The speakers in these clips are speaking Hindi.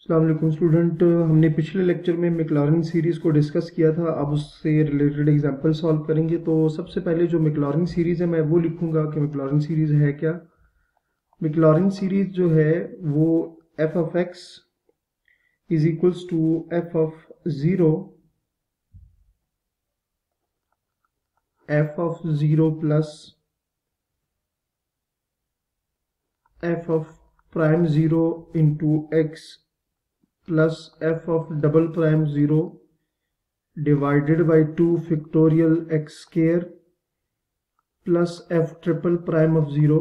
अस्सलाम वालेकुम स्टूडेंट। हमने पिछले लेक्चर में मैक्लॉरिन सीरीज़ को डिस्कस किया था। अब उससे रिलेटेड एग्जांपल सॉल्व करेंगे। तो सबसे पहले जो मैक्लॉरिन सीरीज़ है मैं वो लिखूंगा कि मैक्लॉरिन सीरीज़ है क्या। मैक्लॉरिन सीरीज़ जो है वो f of x is equals to f of zero plus f of prime zero into x plus f of double prime zero divided by 2 factorial x square plus f triple prime of 0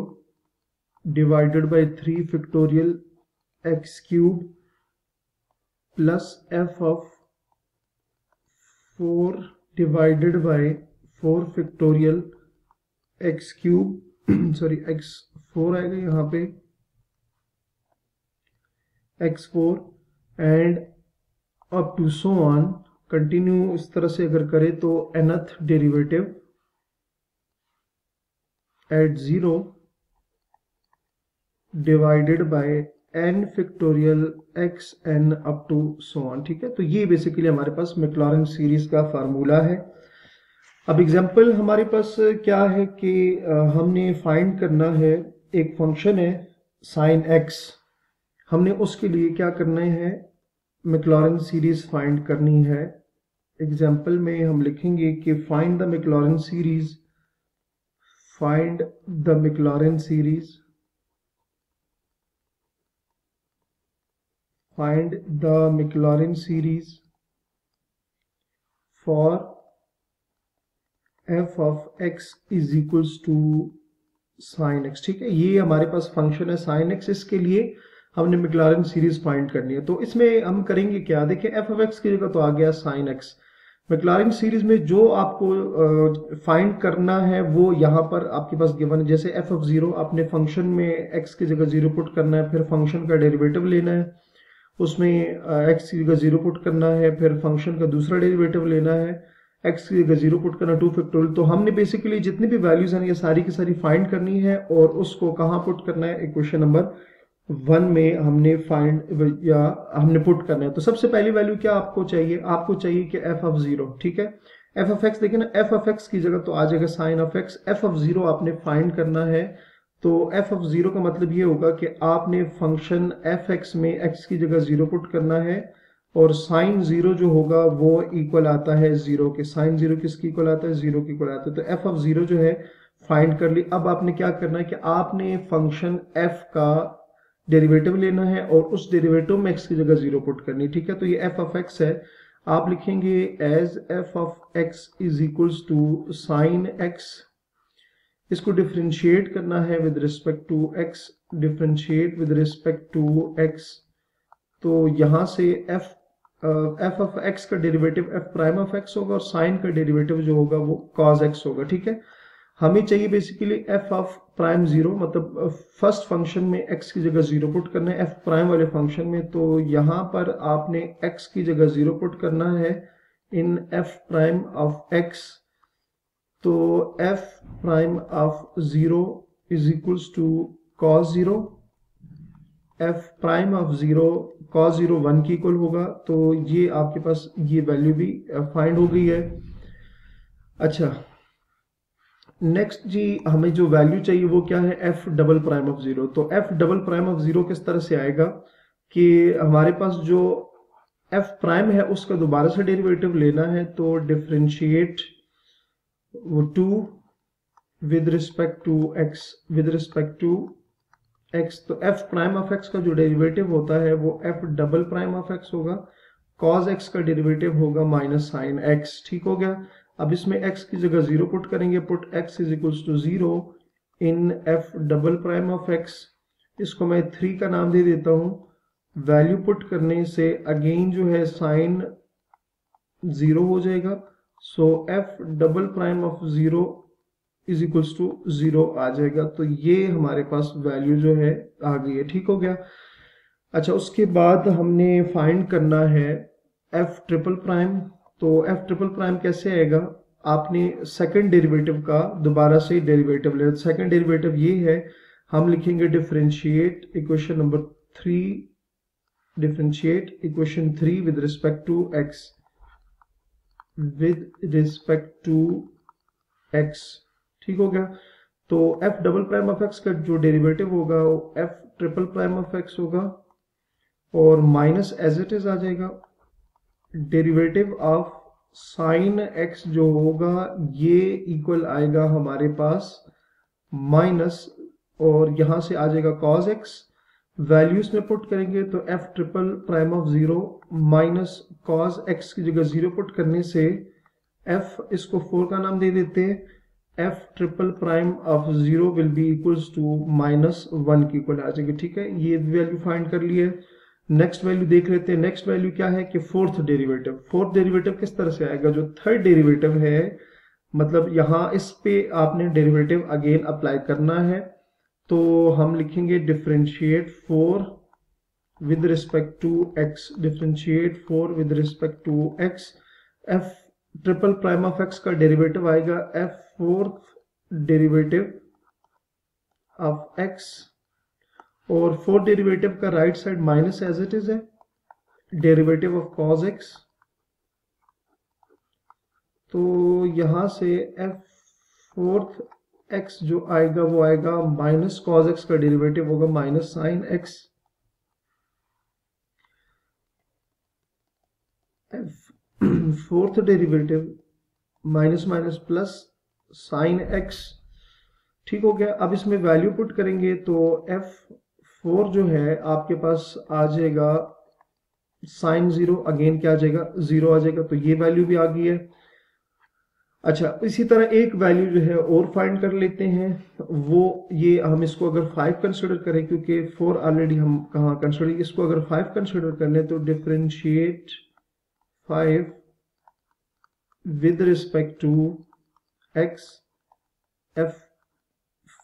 divided by 3 factorial x cube plus f of 4 divided by 4 factorial x cube sorry x4 आएगा यहाँ पे x4 and up to so on continue इस तरह से अगर करें तो nth derivative at 0 divided by n factorial x n up to so on. ठीक है, तो ये बेसिकली हमारे पास मैक्लॉरिन सीरीज का फार्मूला है। अब एग्जांपल हमारे पास क्या है कि हमने फाइंड करना है, एक फंक्शन है साइन x, हमने उसके लिए क्या करना है, मैक्लॉरिन सीरीज फाइंड करनी है। एग्जाम्पल में हम लिखेंगे कि find the Maclaurin series, find the Maclaurin series, find the Maclaurin series for f of x is equals to sine x. ठीक है, ये हमारे पास फंक्शन है साइन एक्स, इसके लिए हमने मैक्लॉरिन सीरीज फाइंड करनी है। तो इसमें हम करेंगे क्या, देखिए एफ ऑफ एक्स की जगह तो आ गया साइन एक्स। मैक्लॉरिन सीरीज में जो आपको फाइंड करना है वो यहाँ पर आपके पास गिवन है। जैसे एफ ऑफ जीरो, आपने फंक्शन में एक्स की जगह जीरो पुट करना है, फिर फंक्शन का डेरिवेटिव लेना है, उसमें एक्स की जगह जीरो पुट करना है, फिर फंक्शन का दूसरा डेरिवेटिव लेना है, एक्स की जगह जीरो पुट करना 2 फैक्टोरियल। तो हमने बेसिकली जितनी भी वैल्यूज हैं ये सारी की सारी फाइंड करनी है और उसको कहाँ पुट करना है, इक्वेशन नंबर 1 में हमने फाइंड या हमने पुट करना है। तो सबसे पहली वैल्यू क्या आपको चाहिए, आपको चाहिए कि एफ ऑफ जीरो। ठीक है, एफ ऑफ एक्स, देखिए ना एफ ऑफ एक्स की जगह तो आ जाएगा sine of x, f of zero आपने फाइंड करना है। तो एफ ऑफ जीरो का मतलब ये होगा कि आपने फंक्शन एफ एक्स में एक्स की जगह जीरो पुट करना है और साइन जीरो जो होगा वो इक्वल आता है जीरो के। साइन जीरो किसकी इक्वल आता है, जीरो की इक्वल आता है। तो एफ ऑफ जीरो जो है फाइंड कर ली। अब आपने क्या करना है कि आपने फंक्शन एफ का डेरिवेटिव लेना है और उस डेरिवेटिव में एक्स की जगह जीरो पुट करनी। ठीक है, तो ये एफ ऑफ एक्स है, आप लिखेंगे as f of x is equals to sine x. इसको डिफरेंशिएट करना है with respect to x, differentiate with respect to x. तो यहां से एफ ऑफ एक्स का derivative f prime of x होगा और साइन का डेरिवेटिव जो होगा वो कॉज एक्स होगा। ठीक है, हमें चाहिए basically F of prime zero, मतलब फर्स्ट फंक्शन में एक्स की जगह जीरो पुट करना है एफ प्राइम वाले फंक्शन में। तो यहां पर आपने एक्स की जगह जीरो पुट करना है in f prime of x. तो f prime of zero is equals to cos zero, f prime of zero cos zero 1 की इक्वल होगा। तो ये आपके पास ये वैल्यू भी फाइंड हो गई है। अच्छा, नेक्स्ट जी हमें जो वैल्यू चाहिए वो क्या है, f double prime of zero. तो f double prime of zero किस तरह से आएगा कि हमारे पास जो एफ प्राइम है उसका दोबारा से डेरिवेटिव लेना है। तो डिफरेंशिएट वो 2 with respect to x, with respect to x. तो एफ प्राइम ऑफ एक्स का जो डेरिवेटिव होता है वो f double prime of x होगा, कॉज एक्स का डेरिवेटिव होगा माइनस साइन एक्स। ठीक हो गया। अब इसमें x की जगह जीरो पुट करेंगे, put x is equals to zero in f double prime of x। इसको मैं 3 का नाम दे देता हूं। वैल्यू पुट करने से अगेन जो है साइन जीरो हो जाएगा। So f double prime of zero is equals to zero आ जाएगा। तो ये हमारे पास वैल्यू जो है आ गई है। ठीक हो गया। अच्छा, उसके बाद हमने फाइंड करना है f ट्रिपल प्राइम। तो एफ ट्रिपल प्राइम कैसे आएगा, आपने सेकंड डेरिवेटिव का दोबारा से डेरिवेटिव ले। सेकंड डेरिवेटिव ये है, हम लिखेंगे differentiate equation number 3 differentiate equation 3 with respect to x, with respect to x। ठीक हो गया। तो f double prime of x का जो डेरिवेटिव होगा वो f triple prime of x होगा, और माइनस एज इट इज आ जाएगा डेरिवेटिव ऑफ साइन x जो होगा ये इक्वल आएगा हमारे पास माइनस, और यहां से आ जाएगा cos x। वैल्यूज में पुट करेंगे तो f triple prime of 0 minus cos x की जगह 0 पुट करने से f, इसको 4 का नाम दे देते हैं, f triple prime of 0 will be equals to -1 की इक्वल आ जाएगी। ठीक है, ये वैल्यू फाइंड कर लिए। नेक्स्ट वैल्यू देख लेते हैं। नेक्स्ट वैल्यू क्या है कि फोर्थ डेरिवेटिव। फोर्थ डेरिवेटिव किस तरह से आएगा, जो थर्ड डेरिवेटिव है, मतलब यहां इस पे आपने डेरिवेटिव अगेन अप्लाई करना है। तो हम लिखेंगे differentiate 4 with respect to x, differentiate 4 with respect to x। f triple prime of x का डेरिवेटिव आएगा f fourth derivative of x, और फोर्थ डेरिवेटिव का right side minus as it is है, डेरिवेटिव ऑफ cos x। तो यहां से f फोर्थ x जो आएगा वो आएगा माइनस cos x का डेरिवेटिव होगा minus sine x। f fourth derivative minus minus plus sine x। ठीक हो गया। अब इसमें वैल्यू पुट करेंगे तो f4 जो है आपके पास आ जाएगा साइन 0, अगेन क्या आ जाएगा 0 आ जाएगा, तो ये वैल्यू भी आ गई है। अच्छा, इसी तरह एक वैल्यू जो है और फाइंड कर लेते हैं, वो ये हम इसको अगर 5 कंसिडर करें, क्योंकि 4 ऑलरेडी हम कहाँ कंसिडर, इसको अगर 5 कंसिडर कर लें तो differentiate 5 with respect to x, f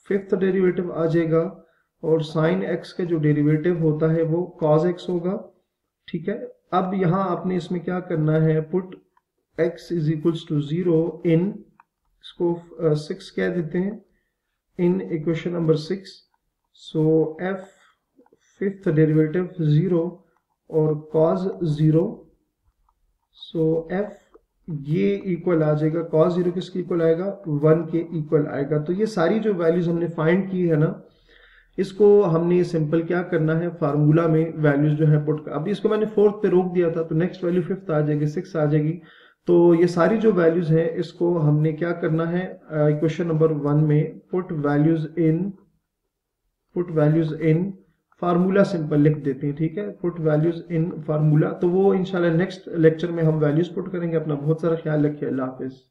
fifth derivative आ जाएगा, और साइन x का जो डेरिवेटिव होता है वो cos x होगा। ठीक है, अब यहां आपने इसमें क्या करना है, put x is equals to 0 in, इसको 6 कह देते हैं, in equation number 6। So f fifth derivative 0 और cos 0, सो f ये इक्वल आ जाएगा, cos 0 किसके इक्वल आएगा 1 के इक्वल आएगा। तो ये सारी जो वैल्यूज हमने फाइंड की है ना, इसको हमने सिंपल क्या करना है, फार्मूला में वैल्यूज जो है पुट कर, अभी इसको मैंने फोर्थ पे रोक दिया था, तो नेक्स्ट वैल्यू फिफ्थ आ जाएगी, 6 आ जाएगी। तो ये सारी जो वैल्यूज हैं इसको हमने क्या करना है, इक्वेशन नंबर 1 में put values in formula simple लिख देते हैं। ठीक है, पुट वैल्यूज इन फार्मूला। तो वो इंशाल्लाह नेक्स्ट लेक्चर में हम वैल्यूज पुट करेंगे। अपना बहुत सारा ख्याल रखिए। अल्लाह हाफिज।